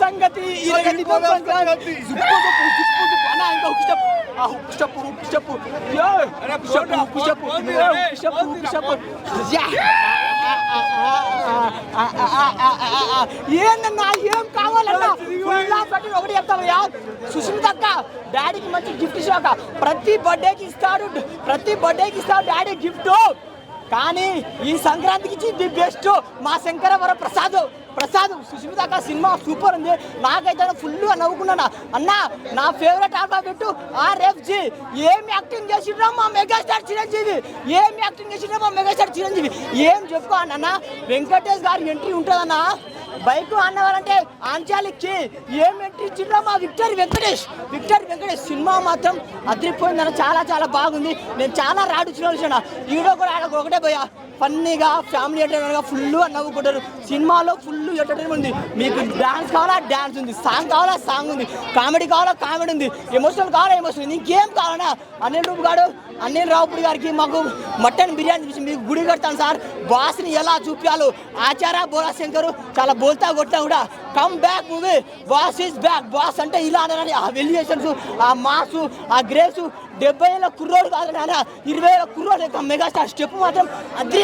సంగతి ఏందన్నా ఏం కావాలన్నా ఒకటి చెప్తావయ్యా సుస్మిత అక్క డాడీకి మంచి గిఫ్ట్ ఇచ్చాక ప్రతి బర్త్డేకి ఇస్తాడు డాడీ గిఫ్ట్ కానీ ఈ సంక్రాంతికి ఇచ్చి ది బెస్ట్ మా శంకరవర ప్రసాద్ సుస్మిత అక్క సినిమా సూపర్ ఉంది. నాకైతే ఫుల్గా నవ్వుకున్నాను అన్నా. నా ఫేవరెట్ ఆల్ఫాబెట్ RFG. ఏం యాక్టింగ్ చేసిండ్రా మా మెగాస్టార్ చిరంజీవి, ఏం చెప్పుకో అన్న. వెంకటేష్ గారి ఎంట్రీ ఉంటుందన్నా. బైక్ అన్నవారంటే ఆంచాలిక్కి ఏం ఎంట్రీ ఇచ్చిండ్రా మా విక్టరీ వెంకటేష్. సినిమా మాత్రం అదిరిపోయిందన్న. చాలా బాగుంది. నేను చాలా రాడుచిన ఈడో కూడా ఒకటే పోయా ఫన్నీగా ఫ్యామిలీ ఎంటర్టైనర్గా ఫుల్ నవ్వుకుంటారు. సినిమాలో ఫుల్ ఎంటర్టైన్మెంట్ ఉంది. మీకు డాన్స్ కావాలా డాన్స్ ఉంది, సాంగ్ కావాలా సాంగ్ ఉంది, కామెడీ కావాలా కామెడీ ఉంది, ఎమోషనల్ కావాలా ఎమోషనల్. ఇంకేం కావాలన్నా అనిల్ రావుపూడి గారికి మాకు మటన్ బిర్యానీ చూసి మీకు గుడి కడతాను సార్. బాస్ని ఎలా చూపించాలో ఆచారా బోలా శంకరు చాలా బోల్తా కొట్టా కూడా come back movie. Boss is back. Boss అంటే ఇలా అనని ఆ వెలియేషన్స్, ఆ మాసు, ఆ గ్రేసు. 70 ఏళ్ళ కుర్రోడు కాదు నాన్న, 20 ఏళ్ళ కుర్రోడు మెగాస్టార్ స్టెప్ మాత్రం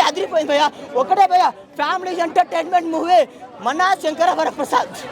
అదిరిపోయింది భయ్యా. ఒకటే భయ్యా ఫ్యామిలీ ఎంటర్టైన్మెంట్ మూవీ మన శంకర వరప్రసాద్.